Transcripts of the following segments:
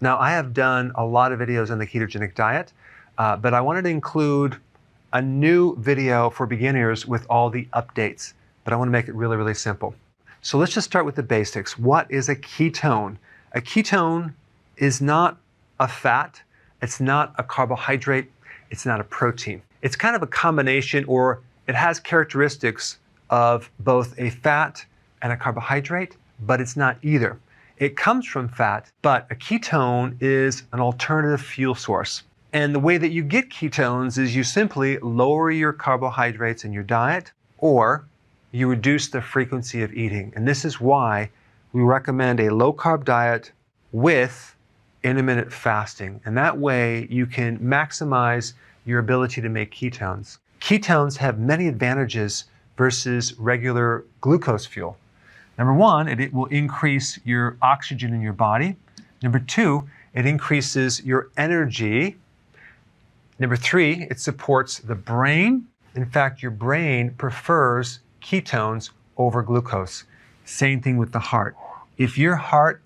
Now, I have done a lot of videos on the ketogenic diet, but I wanted to include a new video for beginners with all the updates, but I want to make it really, really simple. So let's just start with the basics. What is a ketone? A ketone is not a fat, it's not a carbohydrate, it's not a protein. It's kind of a combination, or it has characteristics of both a fat and a carbohydrate, but it's not either. It comes from fat, but a ketone is an alternative fuel source. And the way that you get ketones is you simply lower your carbohydrates in your diet, or you reduce the frequency of eating. And this is why we recommend a low-carb diet with intermittent fasting. And that way you can maximize your ability to make ketones. Ketones have many advantages versus regular glucose fuel. Number one, it will increase your oxygen in your body. Number two, it increases your energy. Number three, it supports the brain. In fact, your brain prefers ketones over glucose. Same thing with the heart. If your heart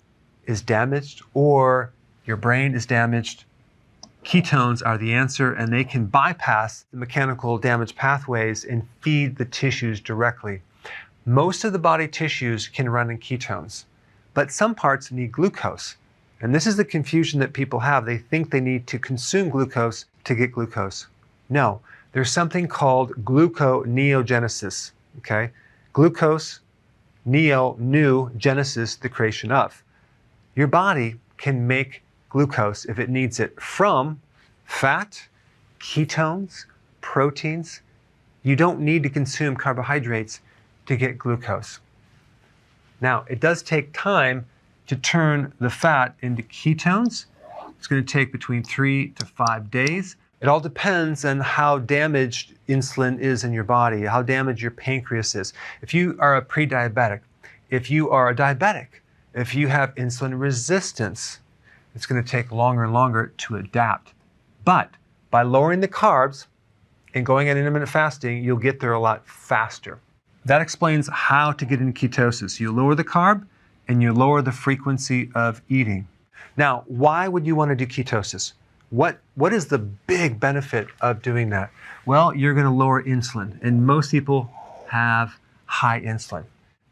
is damaged or your brain is damaged, ketones are the answer, and they can bypass the mechanical damage pathways and feed the tissues directly. Most of the body tissues can run in ketones, but some parts need glucose. And this is the confusion that people have. They think they need to consume glucose to get glucose. No, there's something called gluconeogenesis, okay? Glucose, new, genesis, the creation of. Your body can make glucose if it needs it from fat, ketones, proteins. You don't need to consume carbohydrates to get glucose. Now, it does take time to turn the fat into ketones. It's going to take between 3 to 5 days. It all depends on how damaged insulin is in your body, how damaged your pancreas is. If you are a pre-diabetic, if you are a diabetic, if you have insulin resistance, it's going to take longer and longer to adapt. But by lowering the carbs and going on intermittent fasting, you'll get there a lot faster. That explains how to get into ketosis. You lower the carb and you lower the frequency of eating. Now, why would you want to do ketosis? What is the big benefit of doing that? Well, you're going to lower insulin, and most people have high insulin.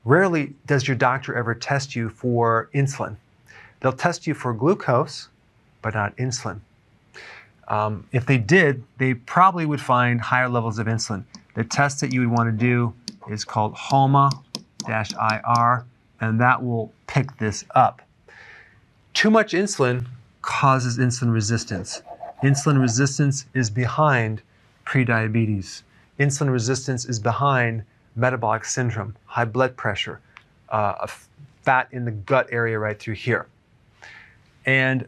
Rarely does your doctor ever test you for insulin. They'll test you for glucose, but not insulin. If they did, they probably would find higher levels of insulin. The test that you would want to do is called HOMA-IR, and that will pick this up. Too much insulin causes insulin resistance. Insulin resistance is behind prediabetes. Insulin resistance is behind metabolic syndrome, high blood pressure, fat in the gut area right through here. And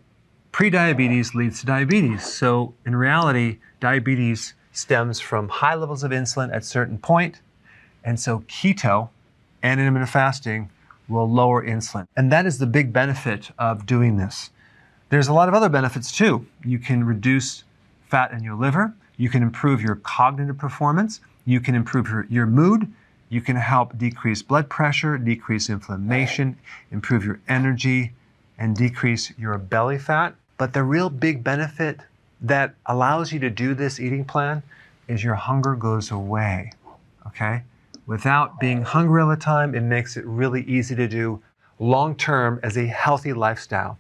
prediabetes leads to diabetes. So in reality, diabetes stems from high levels of insulin at a certain point. And so keto and intermittent fasting will lower insulin. And that is the big benefit of doing this. There's a lot of other benefits too. You can reduce fat in your liver. You can improve your cognitive performance. You can improve your mood. You can help decrease blood pressure, decrease inflammation, improve your energy, and decrease your belly fat. But the real big benefit that allows you to do this eating plan is your hunger goes away, okay? Without being hungry all the time, it makes it really easy to do long-term as a healthy lifestyle.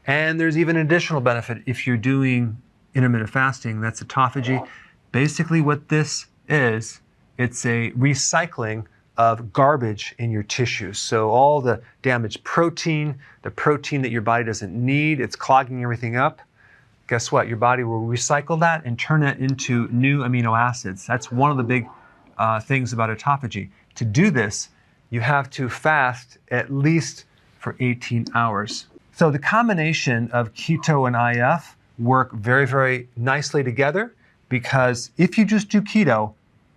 And there's even an additional benefit if you're doing intermittent fasting, that's autophagy. Basically what this is, it's a recycling of garbage in your tissues. So all the damaged protein, the protein that your body doesn't need, it's clogging everything up. Guess what? Your body will recycle that and turn that into new amino acids. That's one of the big things about autophagy. To do this, you have to fast at least for 18 hours. So the combination of keto and IF work very, very nicely together, because if you just do keto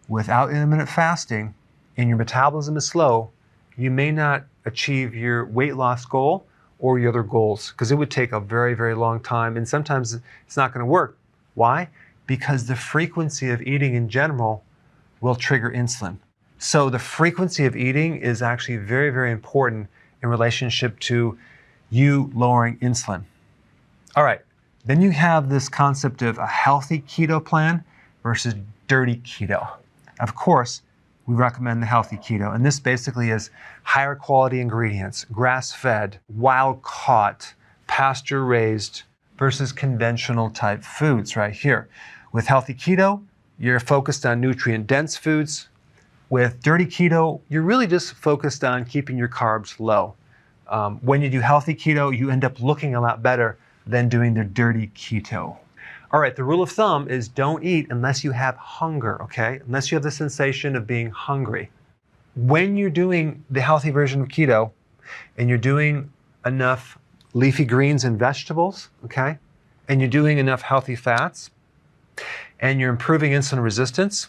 without intermittent fasting and your metabolism is slow, you may not achieve your weight loss goal or your other goals, because it would take a very, very long time, and sometimes it's not going to work. Why? Because the frequency of eating in general will trigger insulin. So the frequency of eating is actually very, very important in relationship to you lowering insulin. All right, then you have this concept of a healthy keto plan versus dirty keto. Of course, we recommend the healthy keto, and this basically is higher quality ingredients, grass-fed, wild-caught, pasture-raised versus conventional type foods right here. With healthy keto, you're focused on nutrient-dense foods. With dirty keto, you're really just focused on keeping your carbs low. When you do healthy keto, you end up looking a lot better than doing the dirty keto. All right, the rule of thumb is don't eat unless you have hunger, okay? Unless you have the sensation of being hungry. When you're doing the healthy version of keto and you're doing enough leafy greens and vegetables, okay? And you're doing enough healthy fats and you're improving insulin resistance,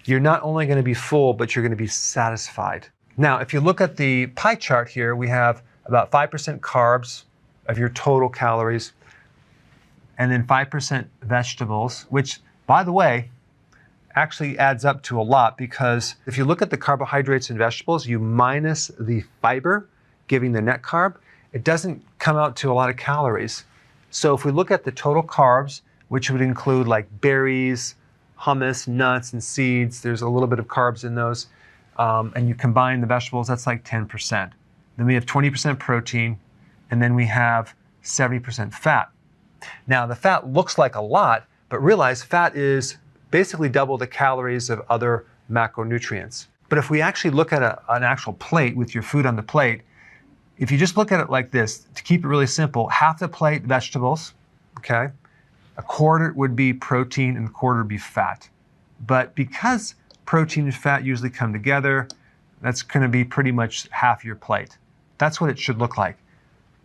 you're not only going to be full, but you're going to be satisfied. Now, if you look at the pie chart here, we have about 5% carbs of your total calories, and then 5% vegetables, which, by the way, actually adds up to a lot, because if you look at the carbohydrates and vegetables, you minus the fiber, giving the net carb, it doesn't come out to a lot of calories. So if we look at the total carbs, which would include like berries, hummus, nuts, and seeds, there's a little bit of carbs in those, and you combine the vegetables, that's like 10%. Then we have 20% protein, and then we have 70% fat. Now, the fat looks like a lot, but realize fat is basically double the calories of other macronutrients. But if we actually look at an actual plate with your food on the plate, if you just look at it like this, to keep it really simple, half the plate vegetables, okay? A quarter would be protein and a quarter would be fat. But because protein and fat usually come together, that's going to be pretty much half your plate. That's what it should look like.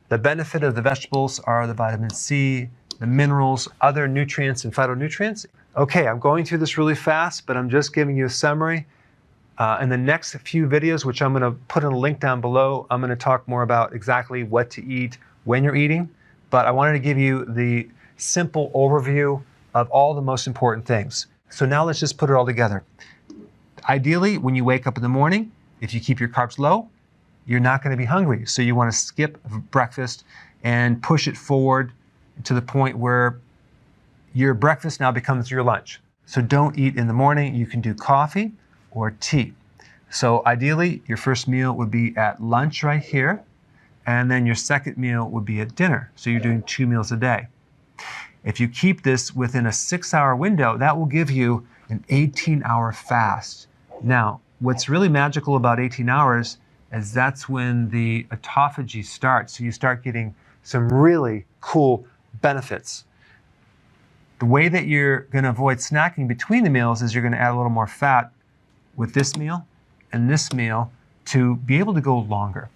The benefit of the vegetables are the vitamin C, the minerals, other nutrients and phytonutrients. Okay, I'm going through this really fast, but I'm just giving you a summary. In the next few videos, which I'm going to put in a link down below, I'm going to talk more about exactly what to eat when you're eating. But I wanted to give you the simple overview of all the most important things. So now let's just put it all together. Ideally, when you wake up in the morning, if you keep your carbs low, you're not going to be hungry. So you want to skip breakfast and push it forward to the point where your breakfast now becomes your lunch. So don't eat in the morning. You can do coffee or tea. So ideally, your first meal would be at lunch right here, and then your second meal would be at dinner. So you're doing 2 meals a day. If you keep this within a 6-hour window, that will give you an 18-hour fast. Now, what's really magical about 18 hours is that's when the autophagy starts. So you start getting some really cool benefits. The way that you're going to avoid snacking between the meals is you're going to add a little more fat with this meal and this meal to be able to go longer,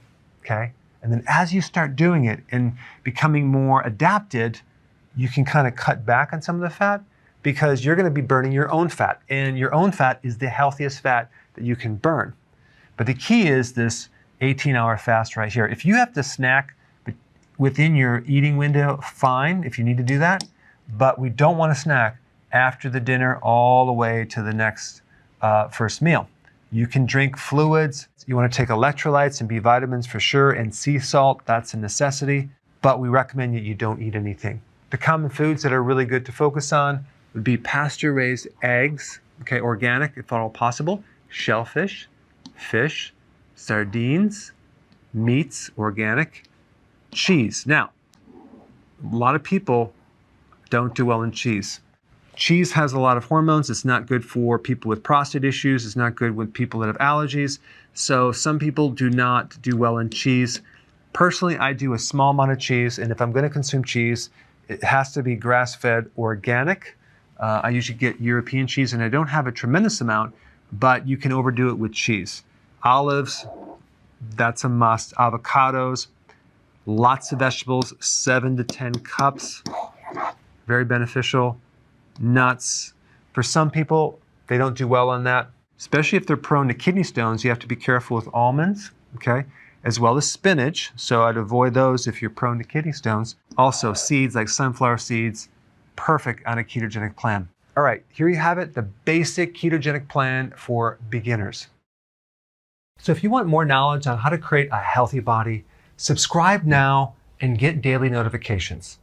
okay? And then as you start doing it and becoming more adapted, you can kind of cut back on some of the fat because you're going to be burning your own fat. And your own fat is the healthiest fat that you can burn. But the key is this 18-hour fast right here. If you have to snack within your eating window, fine, if you need to do that. But we don't want to snack after the dinner all the way to the next first meal. You can drink fluids. You want to take electrolytes and B vitamins for sure, and sea salt, that's a necessity. But we recommend that you don't eat anything. The common foods that are really good to focus on would be pasture-raised eggs, okay, organic if at all possible, shellfish, fish, sardines, meats, organic, cheese. Now, a lot of people don't do well in cheese. Cheese has a lot of hormones. It's not good for people with prostate issues. It's not good with people that have allergies. So some people do not do well in cheese. Personally, I do a small amount of cheese, and if I'm going to consume cheese, it has to be grass-fed organic. I usually get European cheese, and I don't have a tremendous amount, but you can overdo it with cheese. Olives, that's a must. Avocados, lots of vegetables, 7 to 10 cups, very beneficial. Nuts, for some people, they don't do well on that, especially if they're prone to kidney stones. You have to be careful with almonds, okay, as well as spinach. So I'd avoid those if you're prone to kidney stones. Also, seeds like sunflower seeds, perfect on a ketogenic plan. All right, here you have it, the basic ketogenic plan for beginners. So if you want more knowledge on how to create a healthy body, Subscribe now and get daily notifications.